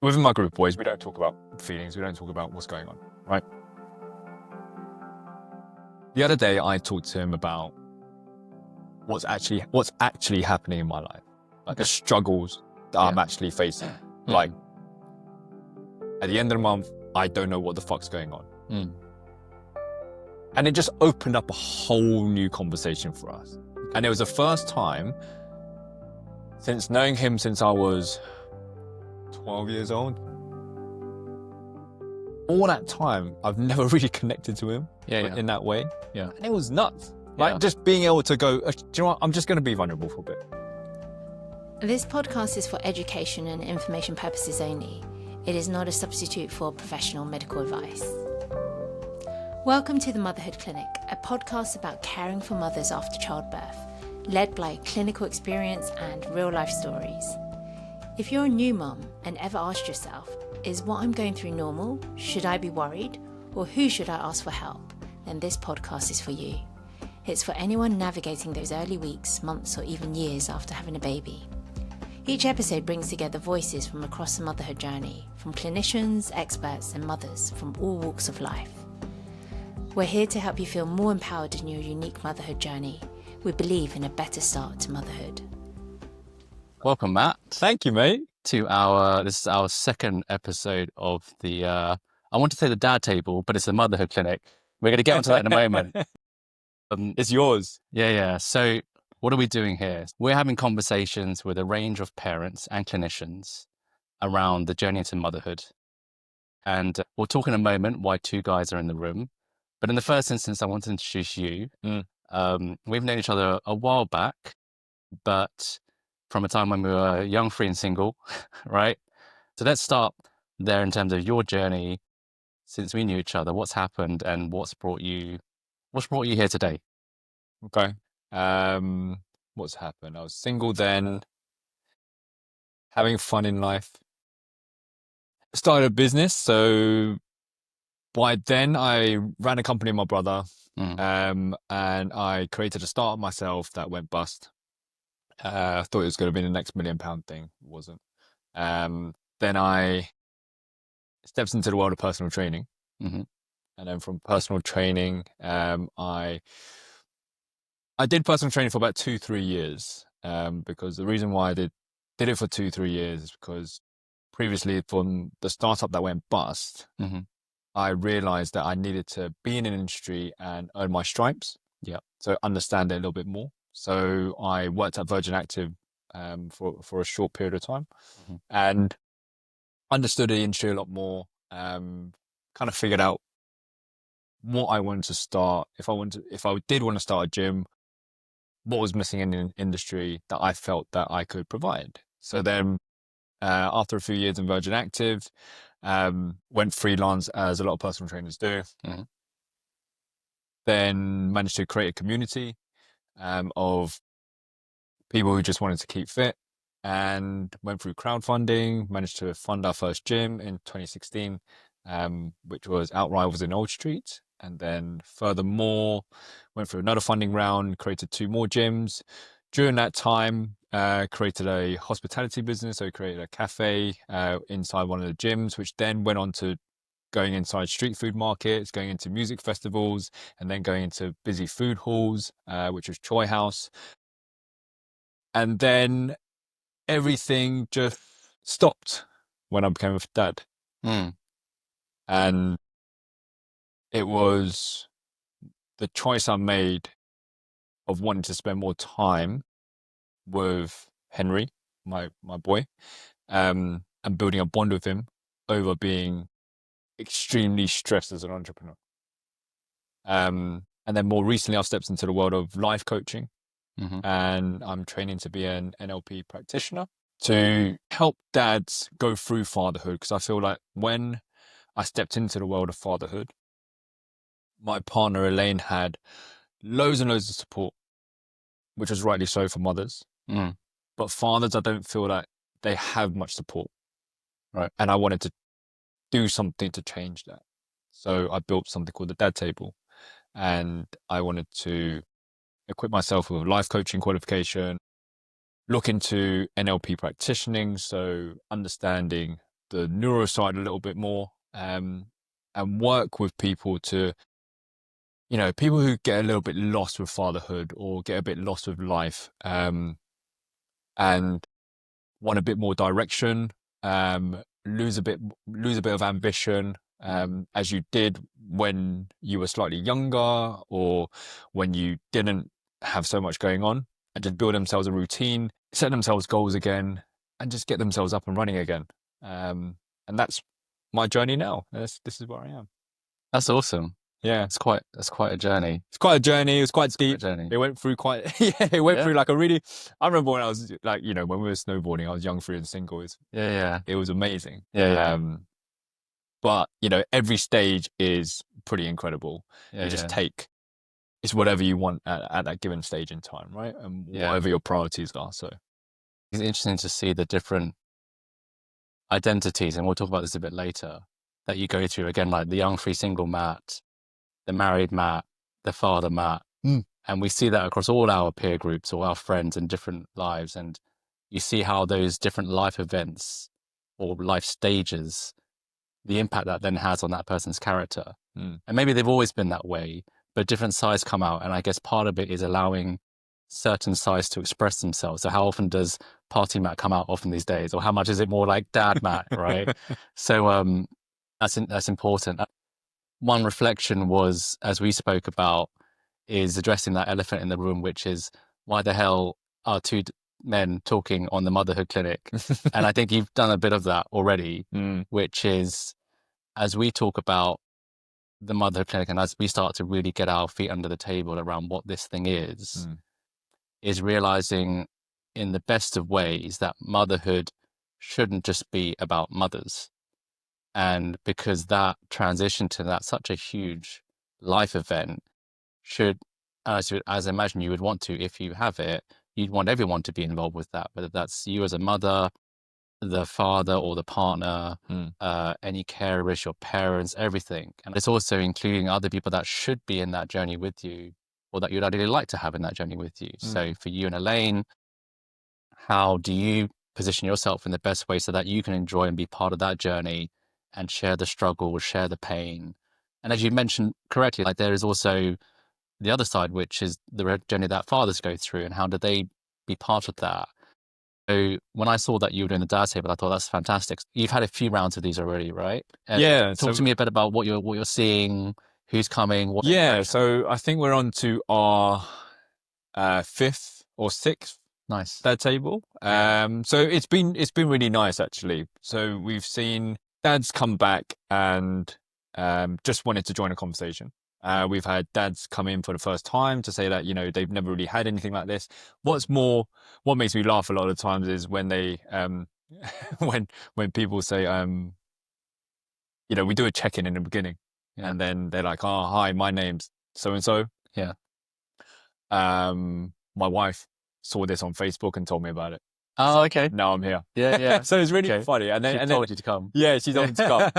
within my group of boys, we don't talk about feelings. We don't talk about what's going on, right? The other day, I talked to him about what's actually happening in my life, like the struggles that I'm actually facing. Like at the end of the month, I don't know what the fuck's going on. And it just opened up a whole new conversation for us. And it was the first time since knowing him since I was 12 years old. All that time, I've never really connected to him in that way. Yeah. And it was nuts. Like just being able to go, do you know what? I'm just going to be vulnerable for a bit. This podcast is for education and information purposes only. It is not a substitute for professional medical advice. Welcome to the Motherhood Clinic, a podcast about caring for mothers after childbirth, led by clinical experience and real life stories. If you're a new mum and ever asked yourself, is what I'm going through normal? Should I be worried? Or who should I ask for help? Then this podcast is for you. It's for anyone navigating those early weeks, months, or even years after having a baby. Each episode brings together voices from across the motherhood journey, from clinicians, experts, and mothers from all walks of life. We're here to help you feel more empowered in your unique motherhood journey. We believe in a better start to motherhood. Welcome, Matt. Thank you, mate. This is our second episode of the, I want to say the dad table, but it's the motherhood clinic. We're going to get onto that in a moment. It's yours. Yeah. So what are we doing here? We're having conversations with a range of parents and clinicians around the journey into motherhood. And we'll talk in a moment why two guys are in the room. But in the first instance, I want to introduce you. We've known each other a while back, but from a time when we were young, free and single, right? So let's start there in terms of your journey since we knew each other. What's happened and what's brought you here today? Okay. What's happened? I was single then, having fun in life. Started a business. So by then I ran a company with my brother, and I created a startup myself that went bust. I thought it was going to be the next £1 million thing. It wasn't. Then I stepped into the world of personal training. And then from personal training, I did personal training for about 2-3 years, because the reason why I did it for 2-3 years is because previously from the startup that went bust, I realized that I needed to be in an industry and earn my stripes. Yeah. So understand it a little bit more. So I worked at Virgin Active for a short period of time, and understood the industry a lot more. Kind of figured out what I wanted to start. If I did want to start a gym, what was missing in the industry that I felt that I could provide. So then, after a few years in Virgin Active, went freelance as a lot of personal trainers do. Then managed to create a community of people who just wanted to keep fit, and went through crowdfunding, managed to fund our first gym in 2016, which was Outrivals in Old Street. And then furthermore, went through another funding round, created 2 more gyms. During that time, created a hospitality business. So created a cafe inside one of the gyms, which then went on to going inside street food markets, going into music festivals, and then going into busy food halls, which was Choi House. And then everything just stopped when I became a dad. And it was the choice I made of wanting to spend more time with Henry, my boy, and building a bond with him over being extremely stressed as an entrepreneur. And then more recently, I've stepped into the world of life coaching, and I'm training to be an NLP practitioner to help dads go through fatherhood. Because I feel like when I stepped into the world of fatherhood, my partner Elaine had loads and loads of support, which was rightly so for mothers. But fathers, I don't feel like they have much support. Right. And I wanted to do something to change that. So I built something called the Dad Table, and I wanted to equip myself with a life coaching qualification, look into NLP practicing, so understanding neuroside a little bit more, and work with people to, people who get a little bit lost with fatherhood or get a bit lost with life, and want a bit more direction, lose a bit of ambition, as you did when you were slightly younger or when you didn't have so much going on, and just build themselves a routine, set themselves goals again, and just get themselves up and running again. And that's my journey now. This is where I am. That's awesome. Yeah, That's quite a journey. it's quite a journey. It was quite deep. Journey. It went through through like a really. I remember when I was like, when we were snowboarding, I was young, free, and single. It was amazing. Yeah. But every stage is pretty incredible. Yeah, you just take. It's whatever you want at that given stage in time, right? And whatever your priorities are. So it's interesting to see the different identities, and we'll talk about this a bit later, that you go through. Again, like the young, free, single Matt, the married Matt, the father Matt. And we see that across all our peer groups or our friends in different lives. And you see how those different life events or life stages, the impact that then has on that person's character. And maybe they've always been that way, but different sides come out. And I guess part of it is allowing certain sides to express themselves. So how often does party Matt come out often these days? Or how much is it more like dad Matt, right? So that's important. One reflection was, as we spoke about, is addressing that elephant in the room, which is why the hell are two men talking on the motherhood clinic? And I think you've done a bit of that already, which is, as we talk about the motherhood clinic and as we start to really get our feet under the table around what this thing is realizing in the best of ways that motherhood shouldn't just be about mothers. And because that transition to that, such a huge life event, should, as I imagine you would want to, if you have it, you'd want everyone to be involved with that, whether that's you as a mother, the father or the partner, any carers, your parents, everything. And it's also including other people that should be in that journey with you, or that you'd ideally like to have in that journey with you. So for you and Elaine, how do you position yourself in the best way so that you can enjoy and be part of that journey and share the struggle, share the pain? And as you mentioned correctly, like there is also the other side, which is the journey that fathers go through, and how do they be part of that? So when I saw that you were doing the dad table, I thought that's fantastic. You've had a few rounds of these already, right? Talk to me a bit about what you're seeing, who's coming. So I think we're on to our 5th or 6th dad table. So it's been really nice actually. So we've seen dads come back and just wanted to join a conversation. We've had dads come in for the first time to say that, they've never really had anything like this. What makes me laugh a lot of times is when they, when people say, we do a check-in in the beginning and then they're like, oh, hi, my name's so-and-so. Yeah. My wife saw this on Facebook and told me about it. Oh, okay. Now I'm here. Yeah. So it's really funny. And then she told you to come. Yeah, she told me to come.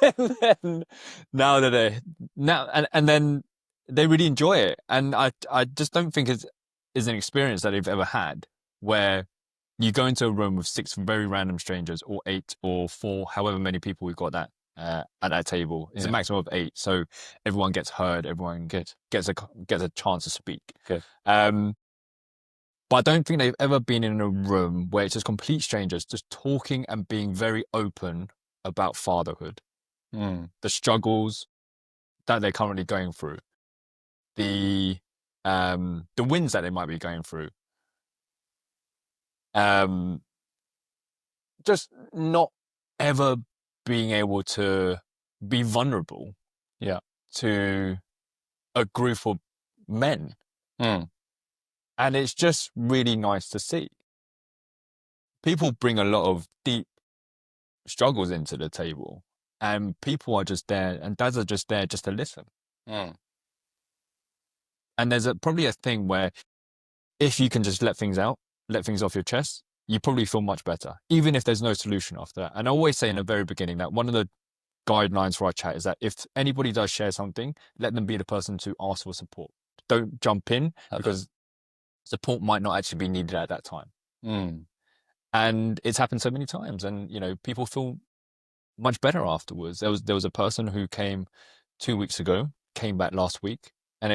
And then and then they really enjoy it, and I just don't think it's an experience that they've ever had where you go into a room with 6 very random strangers, or 8 or 4, however many people we've got at that table. It's a maximum of 8, so everyone gets heard, everyone gets a chance to speak. Good. But I don't think they've ever been in a room where it's just complete strangers just talking and being very open about fatherhood. The struggles that they're currently going through, the wins that they might be going through, just not ever being able to be vulnerable, to a group of men, and it's just really nice to see. People bring a lot of deep struggles into the table. And people are just there, and dads are just there just to listen. And there's probably a thing where if you can just let things out, let things off your chest, you probably feel much better, even if there's no solution after that. And I always say in the very beginning that one of the guidelines for our chat is that if anybody does share something, let them be the person to ask for support. Don't jump in because support might not actually be needed at that time. And it's happened so many times, and people feel much better afterwards. There was a person who came 2 weeks ago, came back last week, and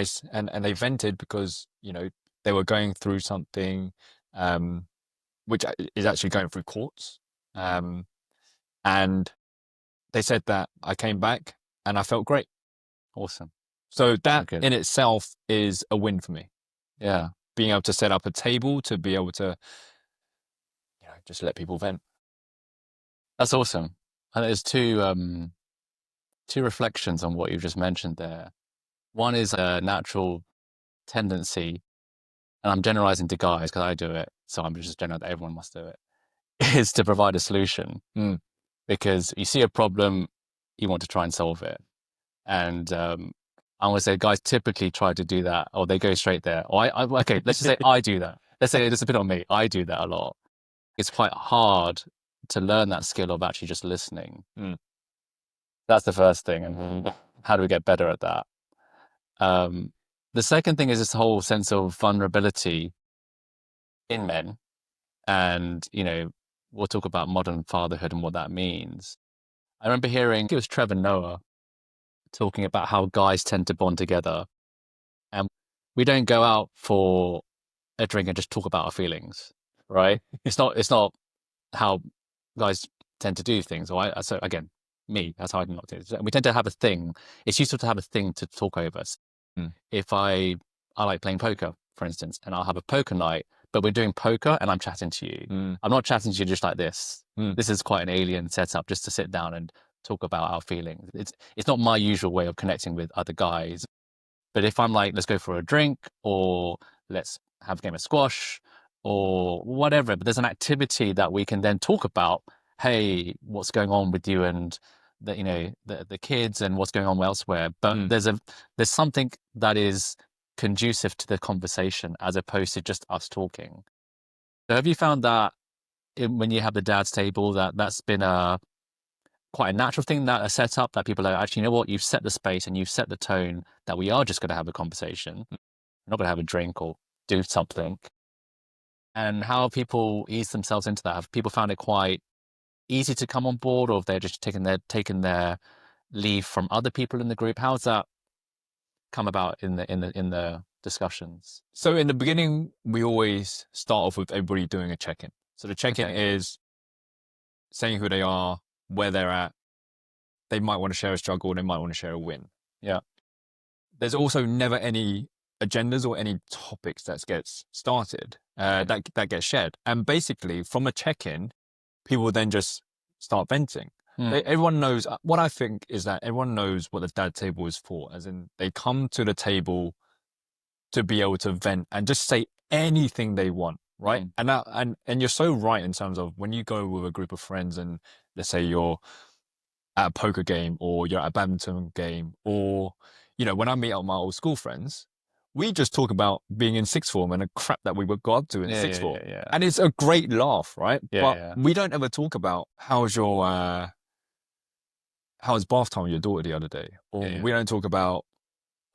they vented because they were going through something, which is actually going through courts, and they said that I came back and I felt great. Awesome. So that Okay. in itself is a win for me. Yeah. Being able to set up a table to be able to just let people vent. That's awesome. And there's two reflections on what you've just mentioned there. One is a natural tendency, and I'm generalizing to guys because I do it, so I'm just general that everyone must do it, is to provide a solution. Because you see a problem, you want to try and solve it. And I want to say guys typically try to do that, or they go straight there. Or okay, let's just say I do that. Let's say it's a bit on me. I do that a lot. It's quite hard to learn that skill of actually just listening. That's the first thing. And how do we get better at that? The second thing is this whole sense of vulnerability in men. And, we'll talk about modern fatherhood and what that means. I remember hearing, it was Trevor Noah talking about how guys tend to bond together. And we don't go out for a drink and just talk about our feelings, right? It's not how guys tend to do things. So again, that's how I do not do it. We tend to have a thing. It's useful to have a thing to talk over. If I like playing poker, for instance, and I'll have a poker night, but we're doing poker and I'm chatting to you. I'm not chatting to you just like this. This is quite an alien setup just to sit down and talk about our feelings. It's not my usual way of connecting with other guys. But if I'm like, let's go for a drink, or let's have a game of squash, or whatever, but there's an activity that we can then talk about. Hey, what's going on with you and the kids and what's going on elsewhere. But there's something that is conducive to the conversation as opposed to just us talking. So have you found that when you have the dad's table that's been quite a natural thing, that a setup that people are actually, you know what, you've set the space and you've set the tone that we are just going to have a conversation. We're not going to have a drink or do something. And how have people ease themselves into that? Have people found it quite easy to come on board, or have they just taken their leave from other people in the group? How's that come about in the discussions? So in the beginning, we always start off with everybody doing a check-in. So the check-in is saying who they are, where they're at. They might want to share a struggle, they might want to share a win. Yeah. There's also never any agendas or any topics that gets started that gets shared. And basically, from a check-in, people then just start venting. Everyone knows, what I think is that everyone knows what the dad table is for, as in they come to the table to be able to vent and just say anything they want, right? And you're so right in terms of when you go with a group of friends and let's say you're at a poker game or you're at a badminton game, or when I meet up with my old school friends, we just talk about being in sixth form and the crap that we got up to in sixth form. And it's a great laugh, right? But we don't ever talk about how was bath time with your daughter the other day, or we don't talk about,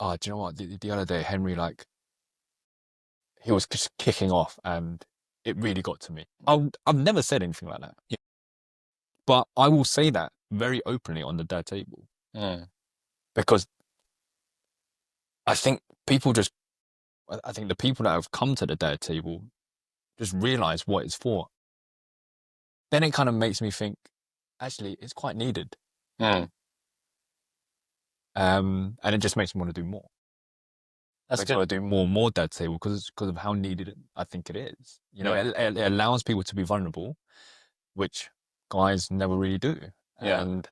do you know what, the other day Henry, like, he was just kicking off and it really got to me. I've never said anything like that. But I will say that very openly on the dad table. Because I think the people that have come to the dad table just realize what it's for. Then it kind of makes me think, actually, it's quite needed. And it just makes me want to do more. That's good. I want to do more and more dad table because of how needed I think it is. It allows people to be vulnerable, which guys never really do. And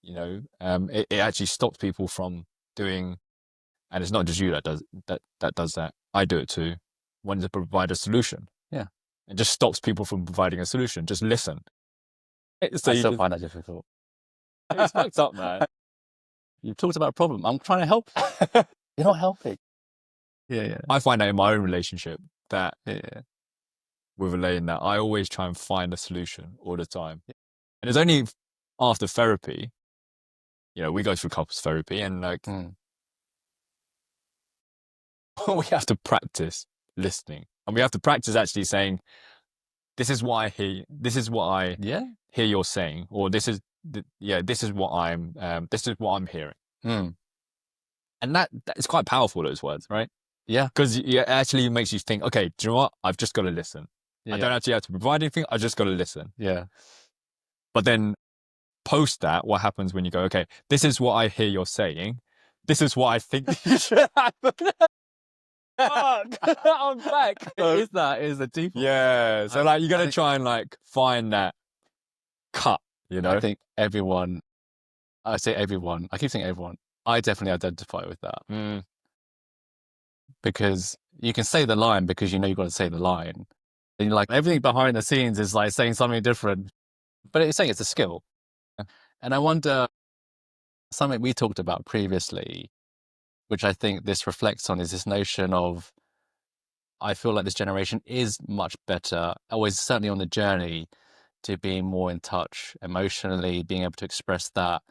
it actually stops people from doing, and it's not just you that does that. I do it too. Wanting to provide a solution. Yeah. It just stops people from providing a solution. Just listen. So I still find that difficult. It's fucked up, man. You've talked about a problem. I'm trying to help. You're not helping. Yeah. I find that in my own relationship that with Elaine, that I always try and find a solution all the time. And it's only after therapy, we go through couples therapy and like, we have to practice listening, and we have to practice actually saying, this is what I hear. This is what I Yeah. hear you're saying, or this is what I'm hearing. Mm. And that is quite powerful, those words, right? Yeah. Because it actually makes you think, okay, do you know what? I've just got to listen. I don't actually have to provide anything. I just got to listen. Yeah. But then post that, what happens when you go, okay, this is what I hear you're saying. This is what I think should happen. Fuck, I'm back. Is the default? Yeah. So like, you got to try and like find that cut, you know? I think everyone, I say everyone, I keep saying everyone, I definitely identify with that. Mm. Because you can say the line because you know you've got to say the line. And like everything behind the scenes is like saying something different, but it's saying it's a skill. And I wonder, something we talked about previously, which I think this reflects on, is this notion of, I feel like this generation is much better, always certainly on the journey to being more in touch emotionally, being able to express that.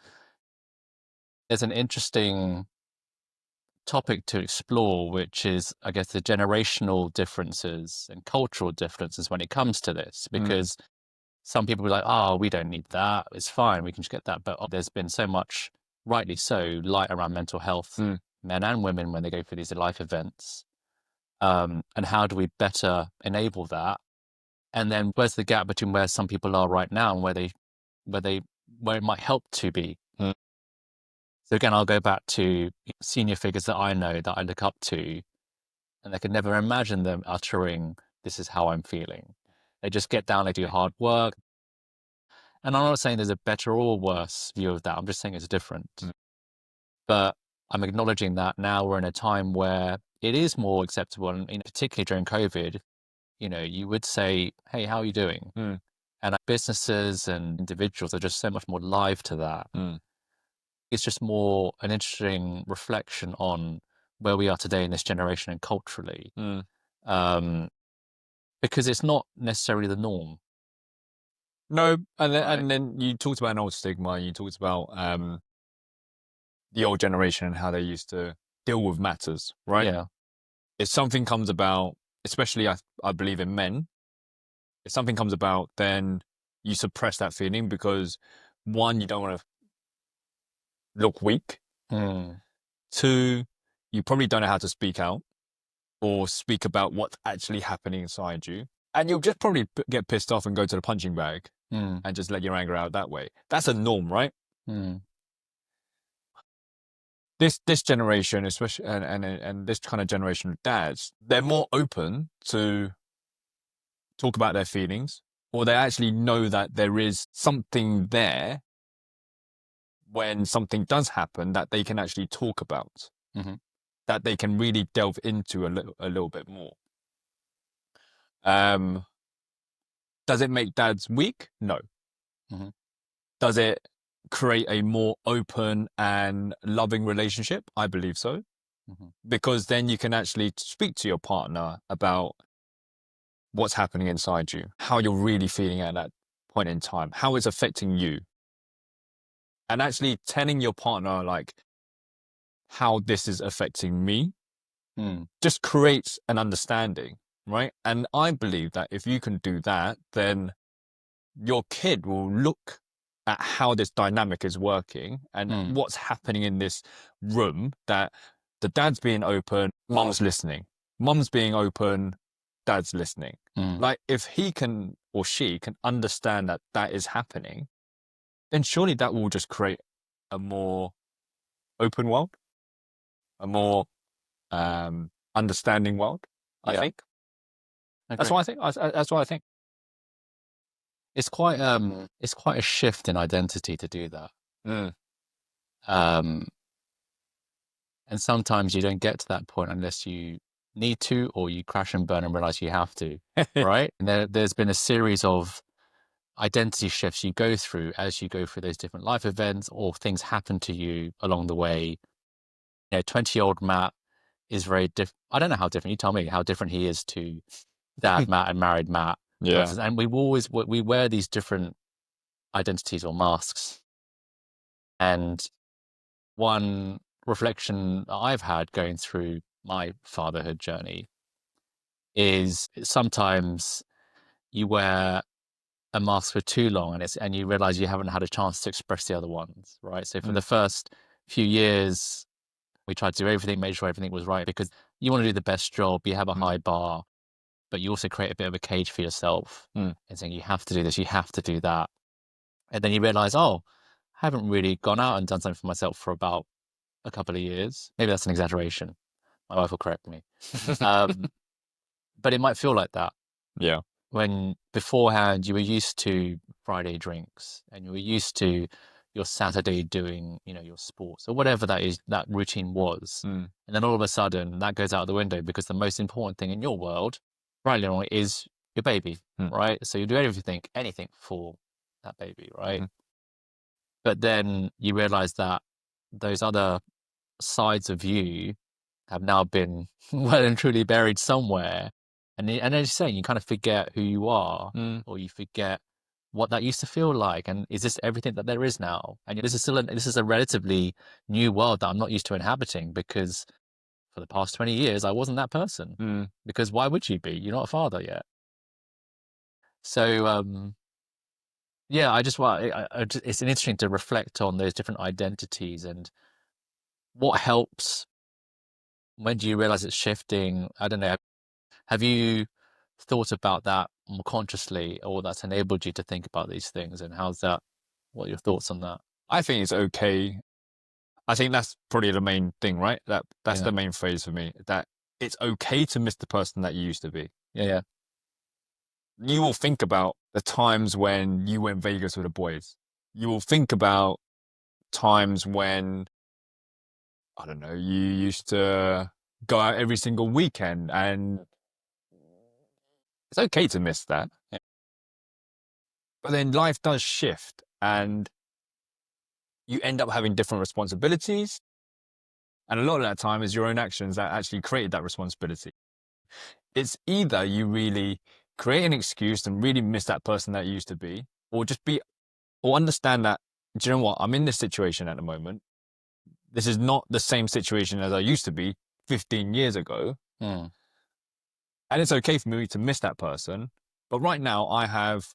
There's an interesting topic to explore, which is, I guess, the generational differences and cultural differences when it comes to this, because some people are like, oh, we don't need that. It's fine. We can just get that. But there's been so much, rightly so, light around mental health, men and women, when they go through these life events. And how do we better enable that? And then where's the gap between where some people are right now and where it might help to be? So again, I'll go back to senior figures that I know that I look up to, and I could never imagine them uttering, this is how I'm feeling. They just get down, they do hard work. And I'm not saying there's a better or worse view of that. I'm just saying it's different. But I'm acknowledging that now we're in a time where it is more acceptable. And particularly during COVID, you would say, hey, how are you doing? And businesses and individuals are just so much more live to that. It's just more an interesting reflection on where we are today in this generation and culturally, because it's not necessarily the norm. No, and then you talked about an old stigma. You talked about the old generation and how they used to deal with matters, right? Yeah. If something comes about, especially I believe in men, if something comes about, then you suppress that feeling because, one, you don't want to look weak. Two, you probably don't know how to speak out or speak about what's actually happening inside you. And you'll just probably get pissed off and go to the punching bag and just let your anger out that way. That's a norm, right? This generation, especially, and this kind of generation of dads, they're more open to talk about their feelings, or they actually know that there is something there when something does happen that they can actually talk about, that they can really delve into a little bit more. Does it make dads weak? No. Does it create a more open and loving relationship? I believe so. Because then you can actually speak to your partner about what's happening inside you, how you're really feeling at that point in time, how it's affecting you. And actually telling your partner, like, how this is affecting me, just creates an understanding, right? And I believe that if you can do that, then your kid will look at how this dynamic is working and what's happening in this room, that the dad's being open, mum's listening. Mum's being open, dad's listening. Like, if he can or she can understand that that is happening, then surely that will just create a more open world, a more understanding world, I think. That's what I think. That's what I think. It's quite a shift in identity to do that. And sometimes you don't get to that point unless you need to, or you crash and burn and realize you have to, right? And there's been a series of identity shifts you go through as you go through those different life events, or things happen to you along the way. 20-year-old Matt is very different. I don't know how different. You tell me how different he is to dad Matt and married Matt. Yeah. And we wear these different identities or masks. And one reflection I've had going through my fatherhood journey is sometimes you wear a mask for too long and you realize you haven't had a chance to express the other ones, right? So for the first few years, we tried to do everything, made sure everything was right, because you want to do the best job, you have a high bar, but you also create a bit of a cage for yourself and saying you have to do this, you have to do that. And then you realize, oh, I haven't really gone out and done something for myself for about a couple of years. Maybe that's an exaggeration. My wife will correct me. But it might feel like that. Yeah. When beforehand you were used to Friday drinks and you were used to your Saturday doing, your sports or whatever that routine was. And then all of a sudden that goes out the window because the most important thing in your world, rightly or wrongly, is your baby, right? So you do anything for that baby, right? But then you realize that those other sides of you have now been well and truly buried somewhere. And as you're saying, you kind of forget who you are, or you forget what that used to feel like. And is this everything that there is now? And this is a relatively new world that I'm not used to inhabiting, because for the past 20 years, I wasn't that person. Because why would you be? You're not a father yet. So, yeah, it's interesting to reflect on those different identities and what helps. When do you realize it's shifting? I don't know. Have you thought about that more consciously, or that's enabled you to think about these things? And what are your thoughts on that? I think it's okay. I think that's probably the main thing, right? That's the main phrase for me, that it's okay to miss the person that you used to be. Yeah. You will think about the times when you went Vegas with the boys. You will think about times when, I don't know, you used to go out every single weekend, and it's okay to miss that. But then life does shift and you end up having different responsibilities. And a lot of that time is your own actions that actually created that responsibility. It's either you really create an excuse and really miss that person that you used to be, or understand that, do you know what? I'm in this situation at the moment. This is not the same situation as I used to be 15 years ago. And it's okay for me to miss that person. But right now I have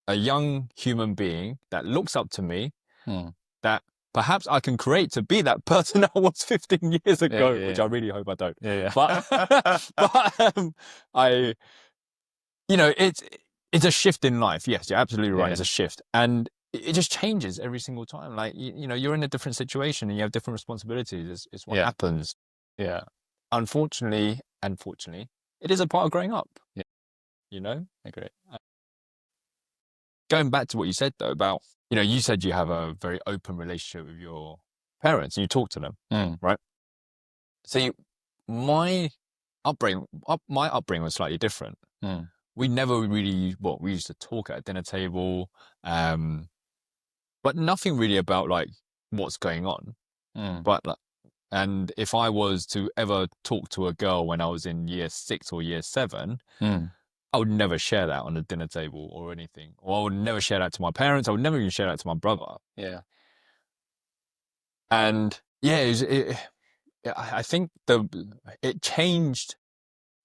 a young human being that looks up to me, that perhaps I can create to be that person I was 15 years ago, which I really hope I don't. But it's a shift in life. Yes, you're absolutely right. It's a shift. And it just changes every single time. Like, you're in a different situation and you have different responsibilities. It's what happens. Yeah. Unfortunately, it is a part of growing up. I agree. Going back to what you said, though, about, you said you have a very open relationship with your parents and you talk to them, right? So my upbringing was slightly different. We never really, we used to talk at a dinner table, but nothing really about like what's going on. And if I was to ever talk to a girl when I was in year 6 or year 7, I would never share that on the dinner table or anything. Or I would never share that to my parents. I would never even share that to my brother. Yeah. And I think it changed.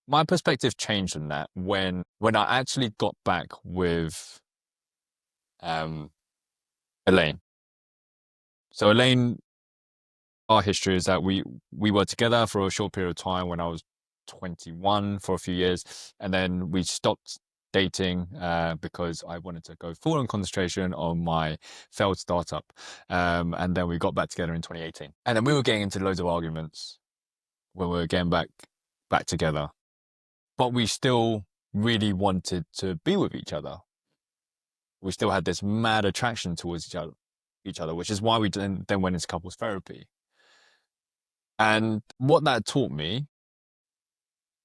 My perspective changed on that when I actually got back with Elaine. So Elaine, our history is that we were together for a short period of time when I was 21 for a few years, and then we stopped dating because I wanted to go full on concentration on my failed startup, and then we got back together in 2018, and then we were getting into loads of arguments when we were getting back together, but we still really wanted to be with each other. We still had this mad attraction towards each other, which is why we then went into couples therapy. And what that taught me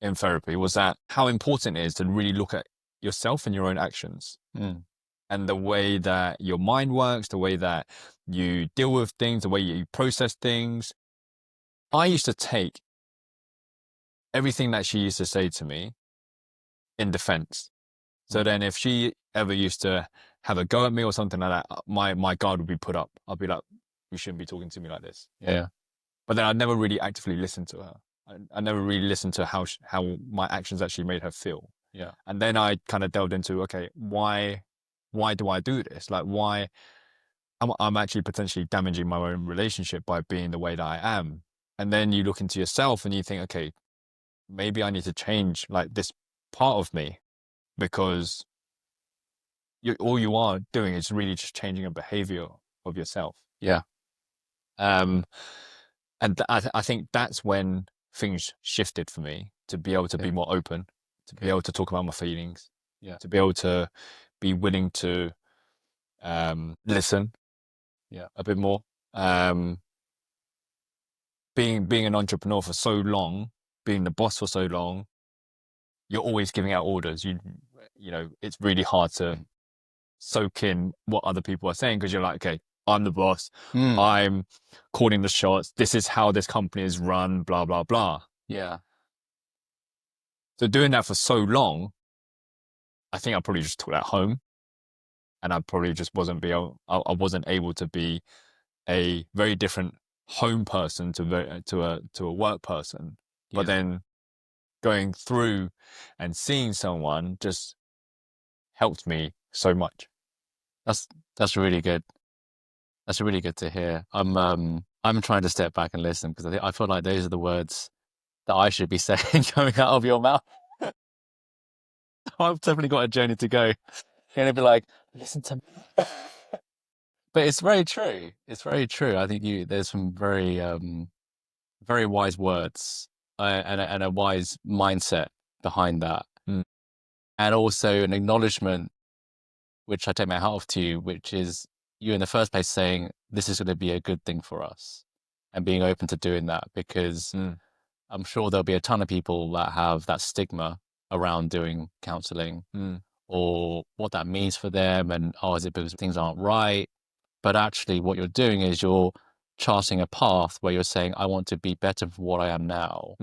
in therapy was that how important it is to really look at yourself and your own actions, and the way that your mind works, the way that you deal with things, the way you process things. I used to take everything that she used to say to me in defense. So then if she ever used to have a go at me or something like that, my guard would be put up. I'd be like, you shouldn't be talking to me like this. Yeah. But then I never really actively listened to her. I never really listened to how my actions actually made her feel. Yeah. And then I kind of delved into, okay, why do I do this? Like, why I'm actually potentially damaging my own relationship by being the way that I am. And then you look into yourself and you think, okay, maybe I need to change like this part of me, because all you are doing is really just changing a behavior of yourself. Yeah. And I think that's when things shifted for me, to be able to be more open, to be able to talk about my feelings, to be able to be willing to listen a bit more. Being an entrepreneur for so long, being the boss for so long, you're always giving out orders. You know, it's really hard to soak in what other people are saying, because you're like, okay, I'm the boss. I'm calling the shots. This is how this company is run, blah, blah, blah. Yeah. So doing that for so long, I think I probably just took that home, and I probably just I wasn't able to be a very different home person to a work person. But then going through and seeing someone just helped me so much. That's really good. That's really good to hear. I'm trying to step back and listen, because I feel like those are the words that I should be saying coming out of your mouth. I've definitely got a journey to go. And it'd be like, listen to me. But it's very true. It's very true. I think there's some very very wise words, and a wise mindset behind that. And also an acknowledgement, which I take my hat off to you, which is you in the first place saying this is going to be a good thing for us, and being open to doing that, because I'm sure there'll be a ton of people that have that stigma around doing counselling, or what that means for them, and is it because things aren't right? But actually what you're doing is you're charting a path where you're saying, I want to be better for what I am now,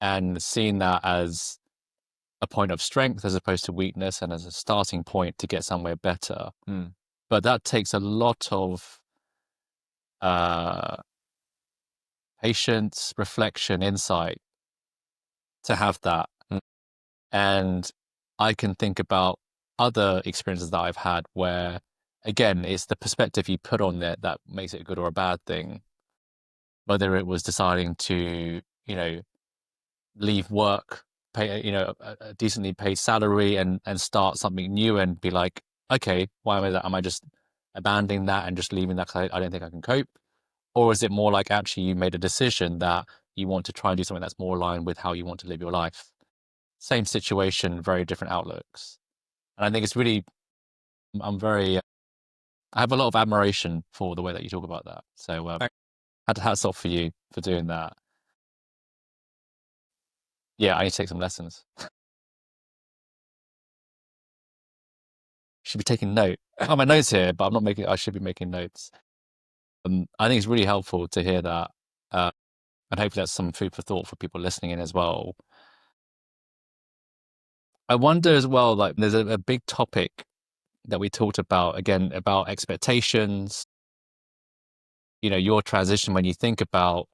and seeing that as a point of strength as opposed to weakness, and as a starting point to get somewhere better. But that takes a lot of patience, reflection, insight to have that. And I can think about other experiences that I've had where, again, it's the perspective you put on it that makes it a good or a bad thing. Whether it was deciding to, leave work, pay, a decently paid salary, and start something new, and be like, okay, why am I that? Am I just abandoning that and just leaving that because I don't think I can cope? Or is it more like actually you made a decision that you want to try and do something that's more aligned with how you want to live your life? Same situation, very different outlooks. And I think it's really, I have a lot of admiration for the way that you talk about that. So hats off for you for doing that. Yeah, I need to take some lessons. Should be taking note. I have my notes here, but I should be making notes. I think it's really helpful to hear that. And hopefully that's some food for thought for people listening in as well. I wonder as well, like there's a big topic that we talked about, again, about expectations, your transition when you think about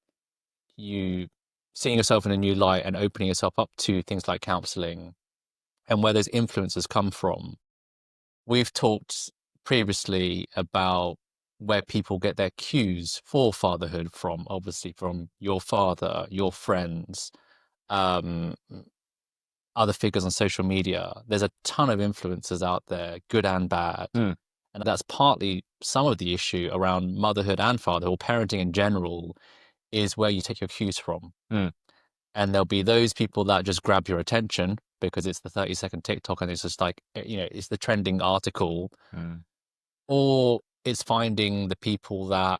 you seeing yourself in a new light and opening yourself up to things like counselling, and where those influences come from. We've talked previously about where people get their cues for fatherhood from, obviously from your father, your friends, other figures on social media. There's a ton of influences out there, good and bad. And that's partly some of the issue around motherhood and fatherhood, or parenting in general, is where you take your cues from. And there'll be those people that just grab your attention because it's the 30-second TikTok and it's just like, it's the trending article. Or it's finding the people that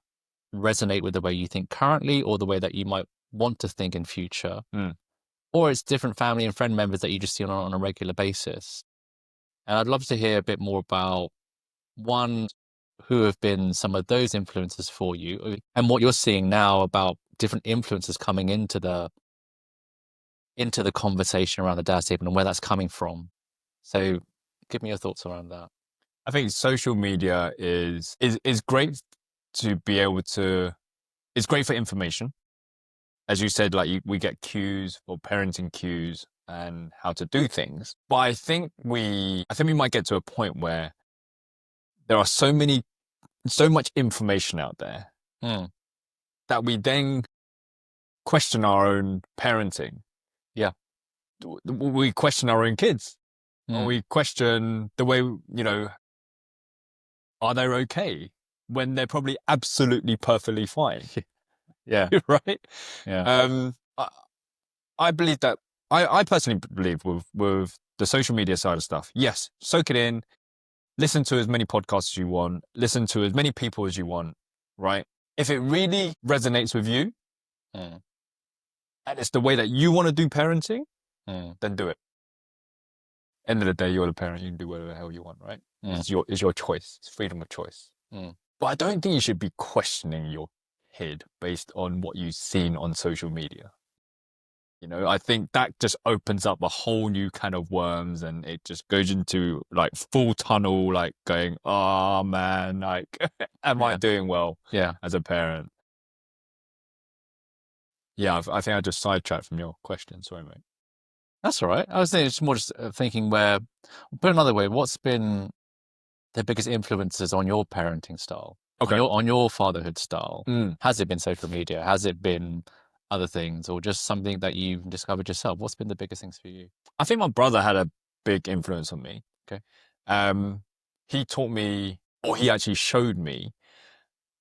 resonate with the way you think currently, or the way that you might want to think in future. Or it's different family and friend members that you just see on a regular basis. And I'd love to hear a bit more about, one, who have been some of those influences for you, and what you're seeing now about different influences coming into the conversation around the dad's table, and where that's coming from. So give me your thoughts around that. I think social media is great to be able to, it's great for information. As you said, like we get cues or parenting cues and how to do things. But I think we might get to a point where there are so much information out there that we then question our own parenting. Yeah. We question our own kids. Or we question the way, are they okay when they're probably absolutely perfectly fine? Yeah. Right? Yeah. I believe that, I personally believe with the social media side of stuff, yes, soak it in, listen to as many podcasts as you want, listen to as many people as you want, right? If it really resonates with you, and it's the way that you want to do parenting, then do it. End of the day, you're the parent. You can do whatever the hell you want, right? It's your choice. It's freedom of choice. But I don't think you should be questioning your kid based on what you've seen on social media. I think that just opens up a whole new kind of worms, and it just goes into like full tunnel, like going, oh man, like, am I doing well as a parent? Yeah, I think I just sidetracked from your question. Sorry, mate. That's all right. I was thinking, it's more just thinking where, put another way, what's been the biggest influences on your parenting style? Okay. On your fatherhood style? Has it been social media? Has it been other things, or just something that you've discovered yourself? What's been the biggest things for you? I think my brother had a big influence on me. Okay. He taught me, or he actually showed me,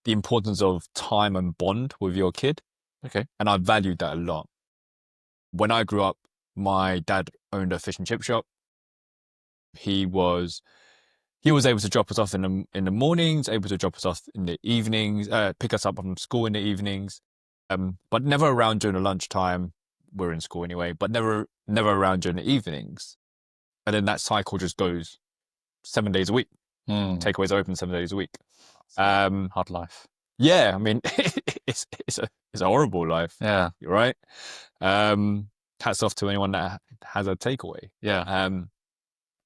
the importance of time and bond with your kid. Okay. And I valued that a lot. When I grew up, my dad owned a fish and chip shop. He was able to drop us off in the mornings, able to drop us off in the evenings, pick us up from school in the evenings, but never around during the lunchtime. We're in school anyway, but never around during the evenings. And then that cycle just goes 7 days a week. Takeaways are open 7 days a week. Hard life. Yeah, I mean, it's a horrible life. Yeah. You're right. Hats off to anyone that has a takeaway. Yeah.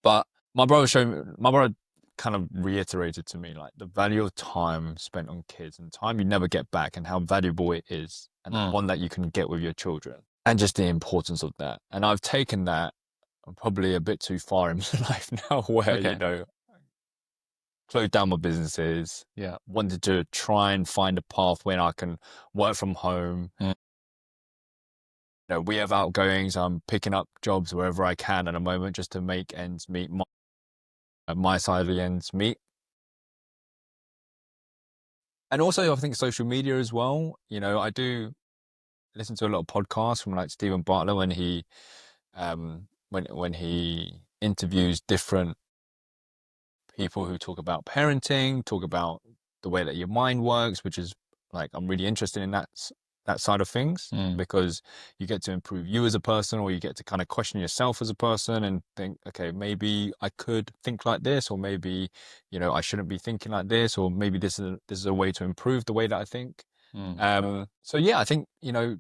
But my brother kind of reiterated to me like the value of time spent on kids, and time you never get back, and how valuable it is, and the one that you can get with your children, and just the importance of that. And I've taken that probably a bit too far in my life now, where closed down my businesses. Yeah. Wanted to try and find a path when I can work from home. We have outgoings. I'm picking up jobs wherever I can at the moment just to make ends meet, my side of the ends meet. And also, I think social media as well. I do listen to a lot of podcasts from like Stephen Bartlett when he when he interviews different people who talk about parenting, talk about the way that your mind works, which is like, I'm really interested in that side of things, because you get to improve you as a person, or you get to kind of question yourself as a person and think, okay, maybe I could think like this, or maybe, I shouldn't be thinking like this, or maybe this is a way to improve the way that I think. So yeah, I think,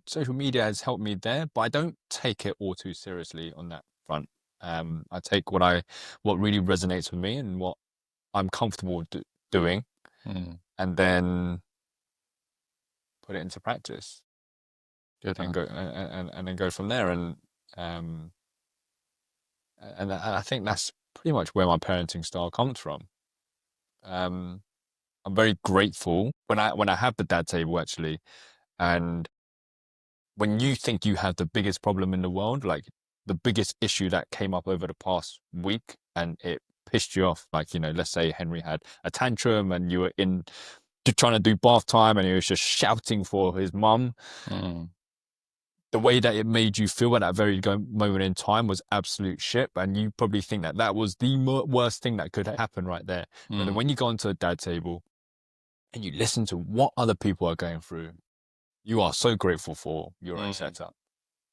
social media has helped me there, but I don't take it all too seriously on that front. I take what really resonates with me and what I'm comfortable doing, and then put it into practice. Good. And go and then go from there. And I think that's pretty much where my parenting style comes from. I'm very grateful when I have the dad table, actually, and when you think you have the biggest problem in the world, like the biggest issue that came up over the past week, and it pissed you off, like, let's say Henry had a tantrum and you were trying to do bath time and he was just shouting for his mum. The way that it made you feel at that very moment in time was absolute shit, and you probably think that was the worst thing that could happen right there. But then when you go onto a dad table and you listen to what other people are going through, you are so grateful for your own setup.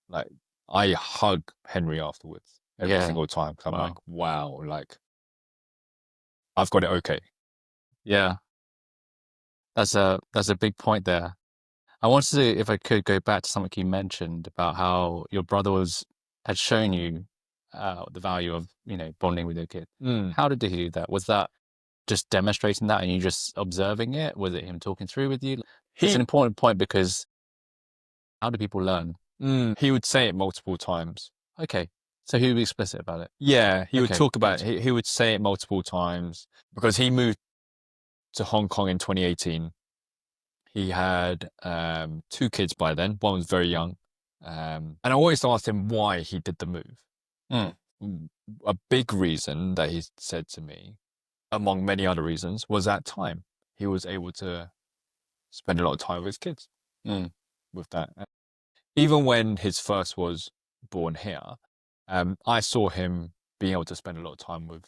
Like, I hug Henry afterwards every single time, because I'm like, wow, like, I've got it okay. Yeah. That's a big point there. I wanted to, if I could, go back to something you mentioned about how your brother had shown you the value of, bonding with your kid. How did he do that? Was that just demonstrating that and you just observing it? Was it him talking through with you? It's an important point, because how do people learn? He would say it multiple times. Okay. So he would be explicit about it. Yeah, he would Okay, talk about good. it. He would say it multiple times because he moved to Hong Kong in 2018. He had 2 kids by then. One was very young. And I always asked him why he did the move. A big reason that he said to me, among many other reasons, was that time. He was able to spend a lot of time with his kids with that. Even when his first was born here, I saw him being able to spend a lot of time with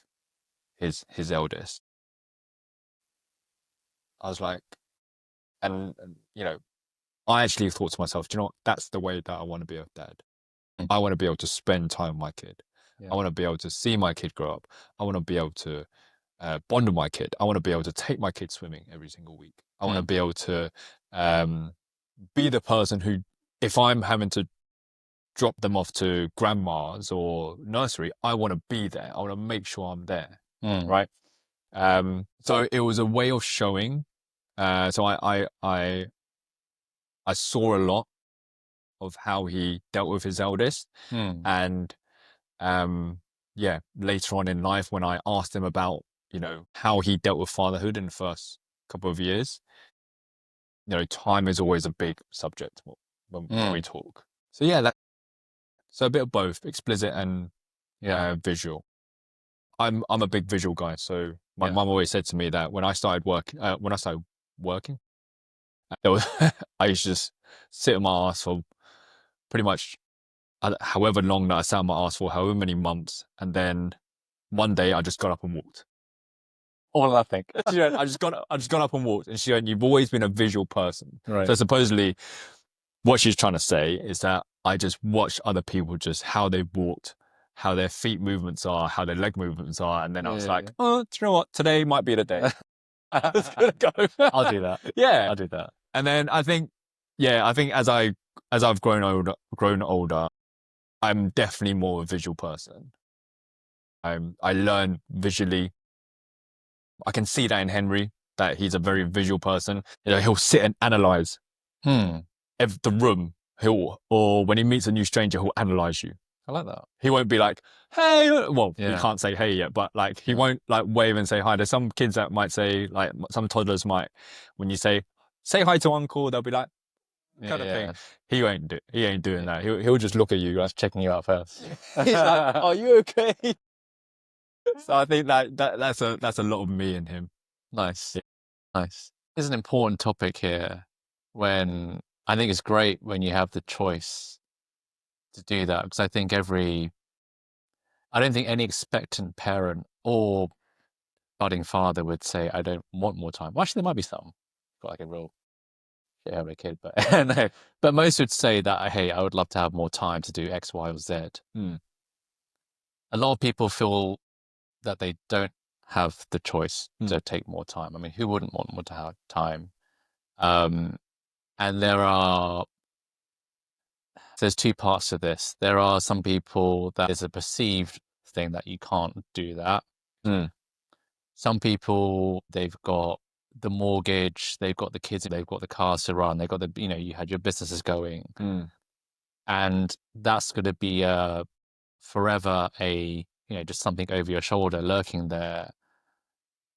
his eldest. I was like, and you know, I actually thought to myself, do you know what? That's the way that I want to be a dad. I want to be able to spend time with my kid. Yeah. I want to be able to see my kid grow up. I want to be able to bond with my kid. I want to be able to take my kid swimming every single week. I want to be able to be the person who, if I'm having to drop them off to grandma's or nursery, I want to be there. I want to make sure I'm there. Right. So it was a way of showing. So I saw a lot of how he dealt with his eldest, and yeah, later on in life when I asked him about how he dealt with fatherhood in the first couple of years, time is always a big subject when we talk. So yeah, so a bit of both explicit and visual. I'm a big visual guy, so my mum always said to me that when I started working, I used to just sit on my ass for pretty much however long that I sat on my ass for, however many months, and then one day I just got up and walked. Or nothing. I just got up and walked, and she went, "You've always been a visual person." Right. So supposedly, what she's trying to say is that I just watch other people, just how they walked, how their feet movements are, how their leg movements are, and then I was like, "Oh, do you know what? Today might be the day." It's gonna go. I'll do that. Yeah, I'll do that. and then I think as I've grown older, I'm definitely more a visual person. I learn visually. I can see that in Henry, that he's a very visual person. He'll sit and analyze the room. Or when he meets a new stranger, he'll analyze you. I like that. He won't be like, "Hey," well, he Yeah. can't say "hey" yet, but like he won't like wave and say hi. There's some kids that might say, like some toddlers might, when you say hi to uncle, they'll be like, kind of thing. He ain't doing that. He'll just look at you, like, Checking you out first. he's like, "Are you okay?" So I think that's a lot of me and him. Nice. Nice. There's an important topic here when I think it's great when you have the choice to do that, because I don't think any expectant parent or budding father would say, I don't want more time. Well, actually, there might be some. Got like a real shit having a kid, but no. But most would say that, hey, I would love to have more time to do X, Y, or Z. A lot of people feel that they don't have the choice to take more time. I mean, who wouldn't want more to have time? And there's two parts to this. There are some people that is a perceived thing that you can't do that. Some people, they've got the mortgage, they've got the kids, they've got the cars to run, they've got you had your businesses going. And that's going to be forever just something over your shoulder lurking there.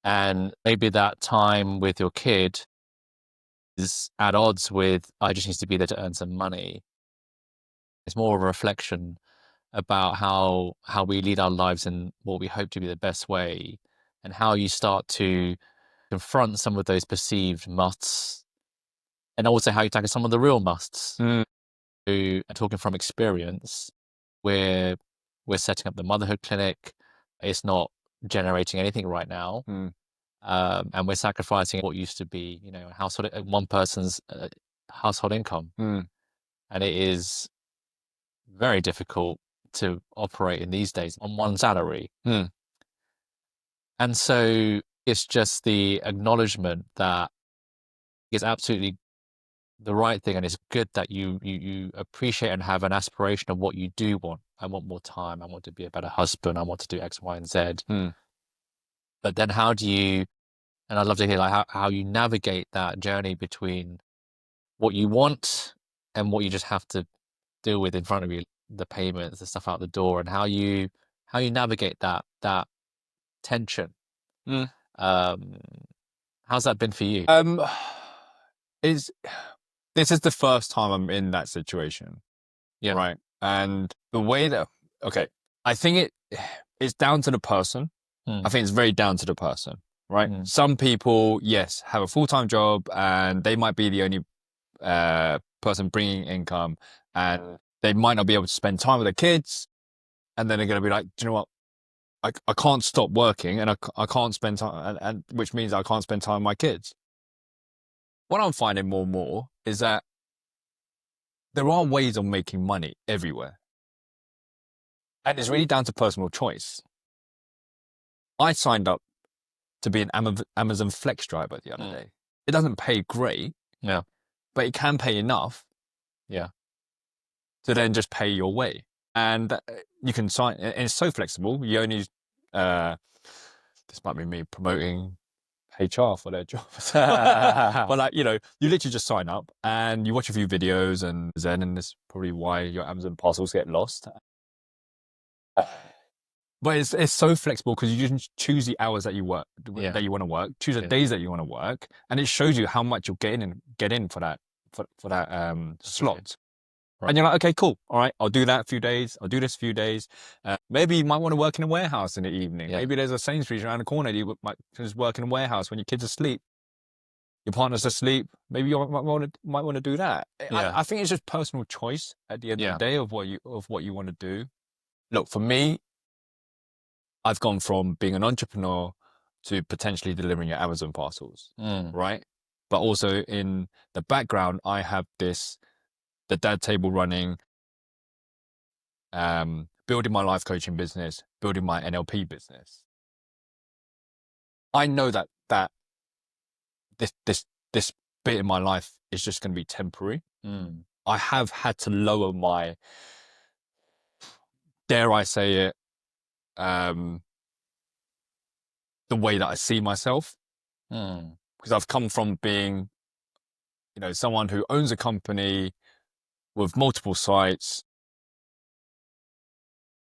And maybe that time with your kid is at odds with, I just need to be there to earn some money. It's more of a reflection about how we lead our lives in what we hope to be the best way, and how you start to confront some of those perceived musts, and also how you tackle some of the real musts. Who are talking from experience, we're setting up the motherhood clinic. It's not generating anything right now. And we're sacrificing what used to be, one person's household income. And it is very difficult to operate in these days on one salary. And so it's just the acknowledgement that it's absolutely the right thing, and it's good that you appreciate and have an aspiration of what you do want. I want more time. I want to be a better husband. I want to do X, Y, and Z. But then how do you, and I'd love to hear like how you navigate that journey between what you want and what you just have to deal with in front of you. the payments, the stuff out the door, and how you navigate that tension. Um, how's that been for you? This is the first time I'm in that situation. Yeah. Right. And the way that, okay, I think it's down to the person. I think it's very down to the person, right? Some people, yes, have a full-time job and they might be the only person bringing income, and they might not be able to spend time with their kids. And then they're going to be like, do you know what? I can't stop working, and I can't spend time, and which means I can't spend time with my kids. What I'm finding more and more is that there are ways of making money everywhere. And it's really down to personal choice. I signed up to be an Amazon Flex driver the other day. It doesn't pay great, but it can pay enough to then just pay your way. And you can sign, and it's so flexible. You only, this might be me promoting HR for their jobs. But like, you literally just sign up and you watch a few videos and that's probably why your Amazon parcels get lost. But it's so flexible because you can choose the hours that you work, that you want to work, choose the days that you want to work, and it shows you how much you'll get in for that slot. Right. And you're like, okay, cool. All right, I'll do that a few days. I'll do this a few days. Maybe you might want to work in a warehouse in the evening. Yeah. Maybe there's a Sainsbury's around the corner that you might just work in a warehouse when your kids are asleep, your partner's asleep. Maybe you might want to do that. Yeah. I think it's just personal choice at the end of the day of what you want to do. Look, for me, I've gone from being an entrepreneur to potentially delivering your Amazon parcels, right? But also in the background, I have the dad table running, building my life coaching business, building my NLP business. I know that this bit in my life is just going to be temporary. I have had to lower my, dare I say it, the way that I see myself, because I've come from being, someone who owns a company with multiple sites,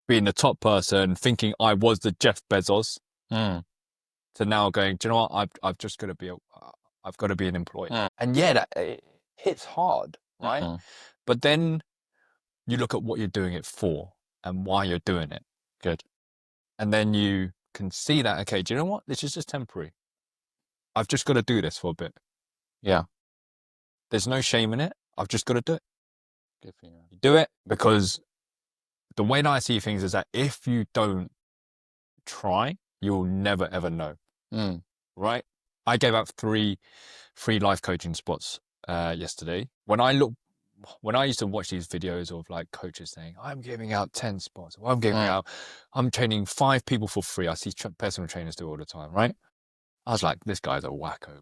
being the top person, thinking I was the Jeff Bezos, to now going, do you know what? I've just got to be I've got to be an employee, and it hits hard, right? But then you look at what you're doing it for and why you're doing it. Good. And then you can see that, okay, do you know what? This is just temporary. I've just got to do this for a bit. Yeah. There's no shame in it. I've just got to do it. Good for you. You do it because the way that I see things is that if you don't try, you'll never, ever know. Right? I gave out 3 free life coaching spots yesterday. When I used to watch these videos of like coaches saying, I'm giving out 10 spots, or I'm training 5 people for free. I see personal trainers do it all the time, right? I was like, this guy's a wacko.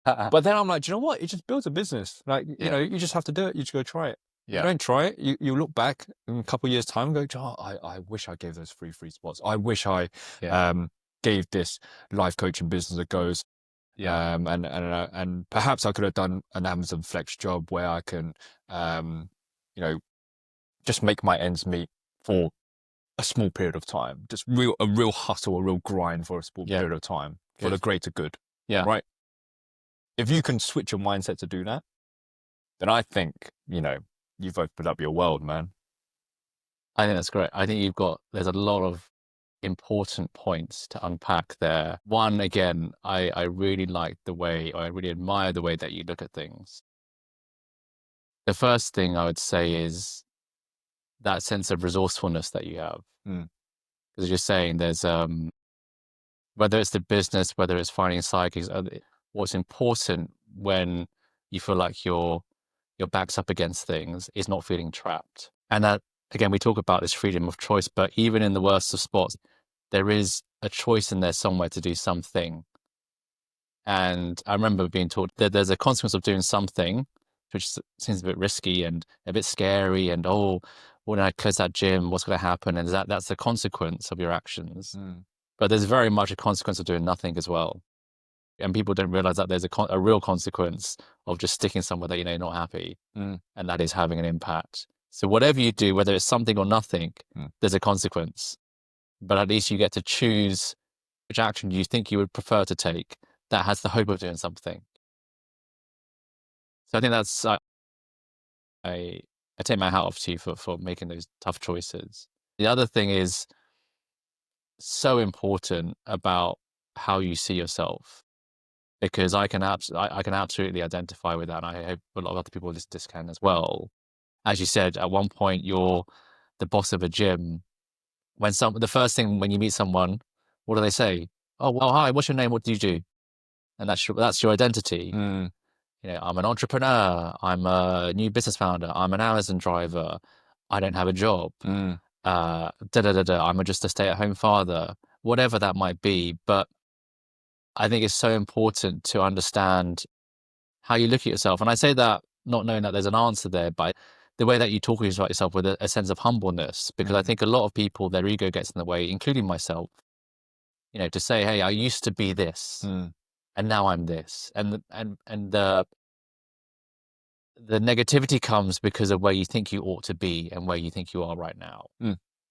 But then I'm like, do you know what? It just builds a business. Like, you just have to do it. You just go try it. Yeah. You don't try it. You look back in a couple of years' time and go, oh, I wish I gave those free spots. I wish I gave this life coaching business a go. Yeah. And perhaps I could have done an Amazon Flex job where I can, just make my ends meet for a small period of time. Just a real hustle, a real grind for a small period of time for the greater good. Yeah. Right. If you can switch your mindset to do that, then I think, you've opened up your world, man. I think that's great. I think there's a lot of important points to unpack there. One, again, I really like I really admire the way that you look at things. The first thing I would say is that sense of resourcefulness that you have. Because you're saying there's, whether it's the business, whether it's finding side gigs, what's important when you feel like your back's up against things is not feeling trapped. And that, again, we talk about this freedom of choice, but even in the worst of spots, there is a choice in there somewhere to do something. And I remember being taught that there's a consequence of doing something, which seems a bit risky and a bit scary. And, when I close that gym, what's going to happen? And that's the consequence of your actions. But there's very much a consequence of doing nothing as well. And people don't realize that there's a real consequence of just sticking somewhere that you're not happy. And that is having an impact. So whatever you do, whether it's something or nothing, Mm. there's a consequence. But at least you get to choose which action you think you would prefer to take that has the hope of doing something. So I think that's I take my hat off to you for making those tough choices. The other thing is so important about how you see yourself, because I can absolutely identify with that, and I hope a lot of other people listening to this can as well. As you said, at one point you're the boss of a gym. The first thing when you meet someone, what do they say? Oh, well, hi, what's your name? What do you do? And that's your identity. Mm. You know, I'm an entrepreneur. I'm a new business founder. I'm an Amazon driver. I don't have a job. Mm. I'm just a stay-at-home father. Whatever that might be, but I think it's so important to understand how you look at yourself. And I say that not knowing that there's an answer there, but the way that you talk about yourself with a sense of humbleness, because I think a lot of people, their ego gets in the way, including myself, you know, to say, hey, I used to be this and now I'm this. And the negativity comes because of where you think you ought to be and where you think you are right now.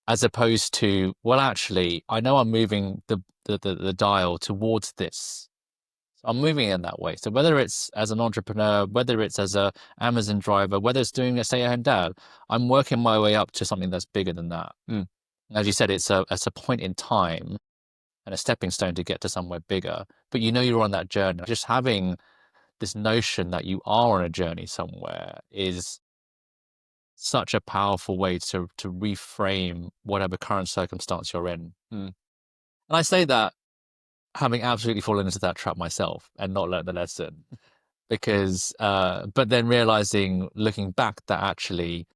As opposed to, well, actually, I know I'm moving the dial towards this. I'm moving in that way. So whether it's as an entrepreneur, whether it's as a Amazon driver, whether it's doing a stay-at-home dad, I'm working my way up to something that's bigger than that. As you said, it's a point in time and a stepping stone to get to somewhere bigger. But you know you're on that journey. Just having this notion that you are on a journey somewhere is such a powerful way to reframe whatever current circumstance you're in. And I say that having absolutely fallen into that trap myself and not learned the lesson. Because, but then realizing, looking back, that actually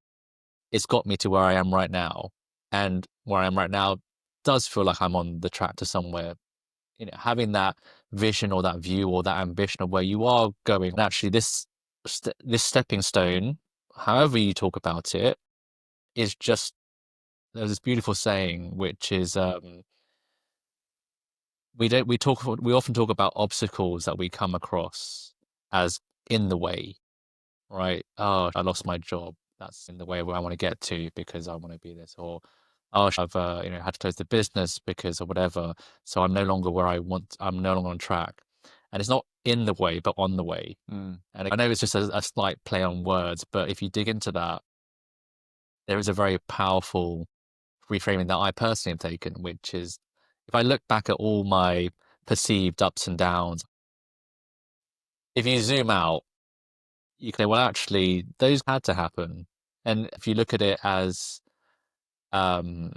it's got me to where I am right now. And where I am right now does feel like I'm on the track to somewhere, you know, having that vision or that view or that ambition of where you are going. And actually this stepping stone, however you talk about it, is just, there's this beautiful saying, which is, we often talk about obstacles that we come across as in the way, right? Oh, I lost my job. That's in the way where I want to get to because I want to be this. Or, oh, I've had to close the business because of whatever. So I'm no longer where I want. I'm no longer on track. And it's not in the way, but on the way. And I know it's just a slight play on words, but if you dig into that, there is a very powerful reframing that I personally have taken, which is, if I look back at all my perceived ups and downs, if you zoom out, you can say, well, actually, those had to happen. And if you look at it as in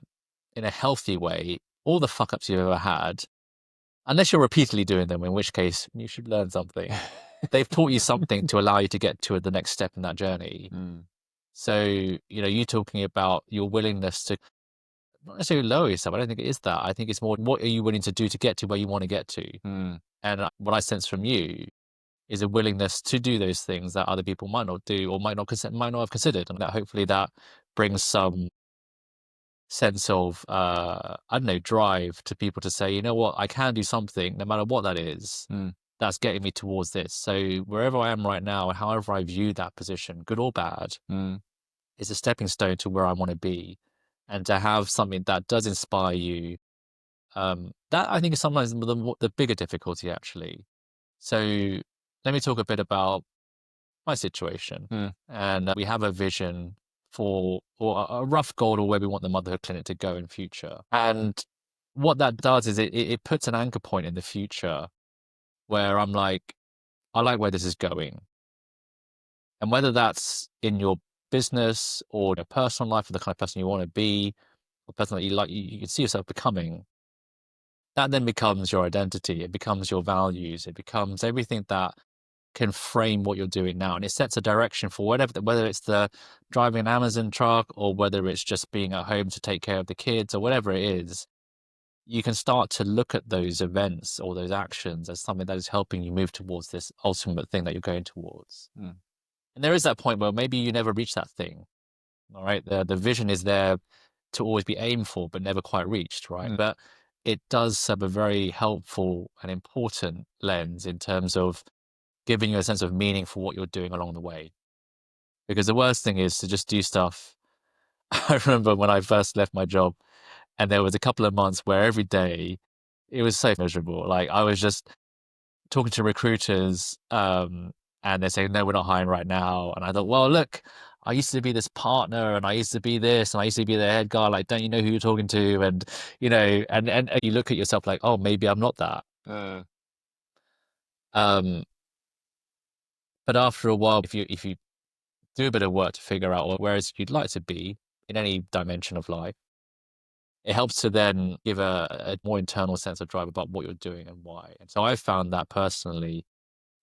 a healthy way, all the fuck ups you've ever had, unless you're repeatedly doing them, in which case you should learn something. They've taught you something to allow you to get to the next step in that journey. So, you know, you talking about your willingness to not necessarily lower yourself. I don't think it is that. I think it's more, what are you willing to do to get to where you want to get to? And what I sense from you is a willingness to do those things that other people might not do or might not have considered, and that hopefully that brings some sense of I don't know, drive to people to say, you know what, I can do something no matter what that is. That's getting me towards this. So wherever I am right now, however I view that position, good or bad, is a stepping stone to where I want to be. And to have something that does inspire you, that I think is sometimes the bigger difficulty, actually. So let me talk a bit about my situation. And we have a vision for, or a rough goal of where we want the motherhood clinic to go in future. And what that does is it puts an anchor point in the future where I'm like, I like where this is going. And whether that's in your business or your personal life, or the kind of person you want to be, or person that you can see yourself becoming, that then becomes your identity. It becomes your values. It becomes everything that can frame what you're doing now. And it sets a direction for whether it's the driving an Amazon truck or whether it's just being at home to take care of the kids or whatever it is. You can start to look at those events or those actions as something that is helping you move towards this ultimate thing that you're going towards. And there is that point where maybe you never reach that thing. All right. The vision is there to always be aimed for, but never quite reached. Right. But it does have a very helpful and important lens in terms of giving you a sense of meaning for what you're doing along the way. Because the worst thing is to just do stuff I remember when I first left my job, and there was a couple of months where every day it was so miserable. Like I was just talking to recruiters, and they're saying, no, we're not hiring right now. And I thought, well, look, I used to be this partner and I used to be this and I used to be the head guy. Like, don't you know who you're talking to? And, and you look at yourself like, oh, maybe I'm not that. Um, but after a while, if you do a bit of work to figure out where you'd like to be in any dimension of life, it helps to then give a more internal sense of drive about what you're doing and why. And so I found that personally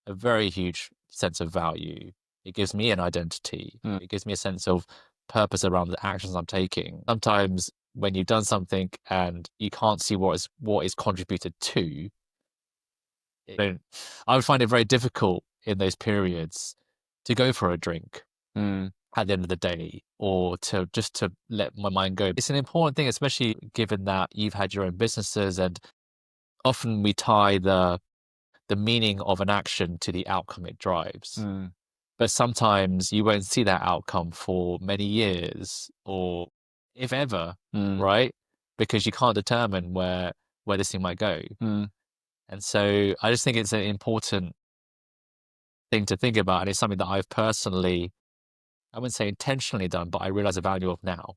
a very huge sense of value. It gives me an identity. It gives me a sense of purpose around the actions I'm taking. Sometimes when you've done something and you can't see what is contributed to, I would find it very difficult in those periods to go for a drink at the end of the day, or to let my mind go. It's an important thing, especially given that you've had your own businesses, and often we tie the meaning of an action to the outcome it drives. But sometimes you won't see that outcome for many years, or if ever, right? Because you can't determine where this thing might go. And so I just think it's an important thing to think about. And it's something that I've personally, I wouldn't say intentionally done, but I realize the value of now.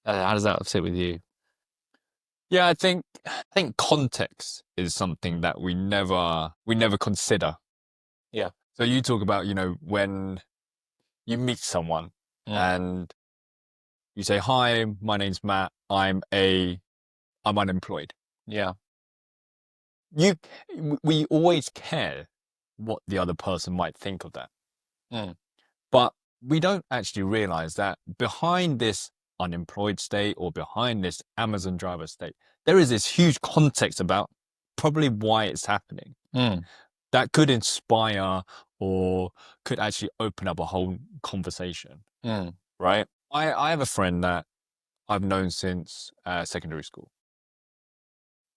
How does that sit with you? Yeah, I think context is something that we never consider. Yeah. So you talk about, when you meet someone and you say, "Hi, my name's Matt. I'm unemployed." Yeah. We always care what the other person might think of that. But we don't actually realize that behind this unemployed state or behind this Amazon driver state, there is this huge context about probably why it's happening that could inspire or could actually open up a whole conversation. Right? I have a friend that I've known since secondary school.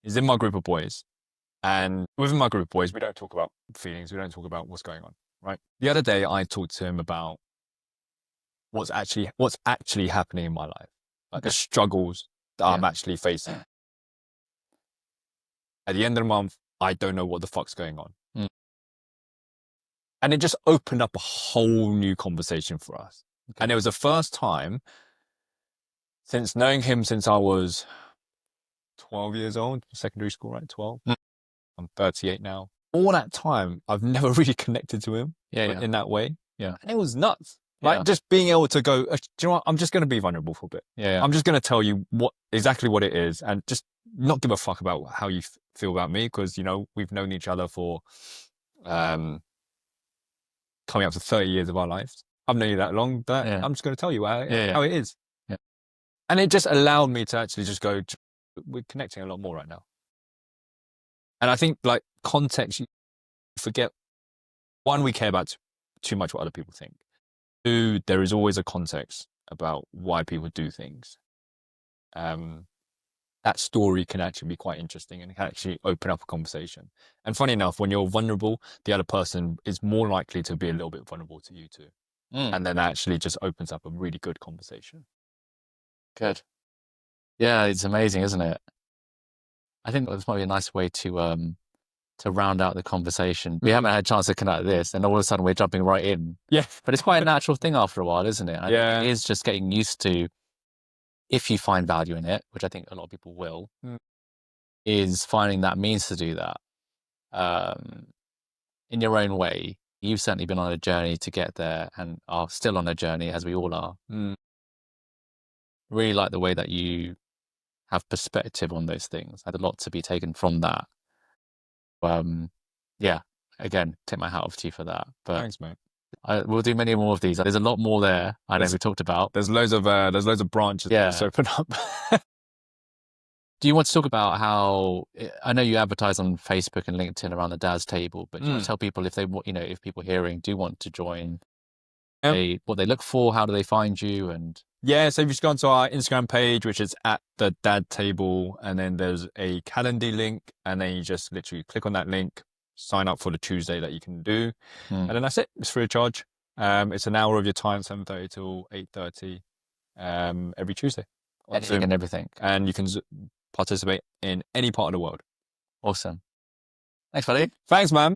He's in my group of boys. And within my group of boys, we don't talk about feelings. We don't talk about what's going on, right? The other day, I talked to him about what's actually happening in my life, like the struggles that I'm actually facing. At the end of the month, I don't know what the fuck's going on. And it just opened up a whole new conversation for us. And it was the first time since knowing him since I was 12 years old, secondary school, right? 12. I'm 38 now. All that time, I've never really connected to him in that way. Yeah. And it was nuts. Like just being able to go, do you know what? I'm just going to be vulnerable for a bit. Yeah. I'm just going to tell you exactly what it is and just not give a fuck about how you feel about me. Because, we've known each other for coming up to 30 years of our lives. I've known you that long, but I'm just going to tell you how it is. Yeah. And it just allowed me to actually just go, we're connecting a lot more right now. And I think like context, you forget, one, we care about too much what other people think. Two, there is always a context about why people do things. That story can actually be quite interesting and can actually open up a conversation. And funny enough, when you're vulnerable, the other person is more likely to be a little bit vulnerable to you too. And then actually just opens up a really good conversation. Good. Yeah, it's amazing, isn't it? I think this might be a nice way to round out the conversation. We haven't had a chance to connect this, and all of a sudden we're jumping right in. Yeah. But it's quite a natural thing after a while, isn't it? I think it is just getting used to, if you find value in it, which I think a lot of people will, is finding that means to do that in your own way. You've certainly been on a journey to get there and are still on a journey, as we all are. Really like the way that you have perspective on those things. I had a lot to be taken from that. Again, take my hat off to you for that. But thanks, mate. We'll do many more of these. There's a lot more there. I know we talked about. There's loads of branches that open up. Do you want to talk about how, I know you advertise on Facebook and LinkedIn around the Dad's Table, but do you want to tell people if they, if people hearing do want to join, what they look for, how do they find you? And so if you just go onto our Instagram page, which is at the Dad Table, and then there's a Calendly link, and then you just literally click on that link, sign up for the Tuesday that you can do, and then that's it. It's free of charge. It's an hour of your time, 7:30 till 8:30. every Tuesday on Anything Zoom. and everything. And you can participate in any part of the world. Awesome. Thanks, buddy. Thanks, man.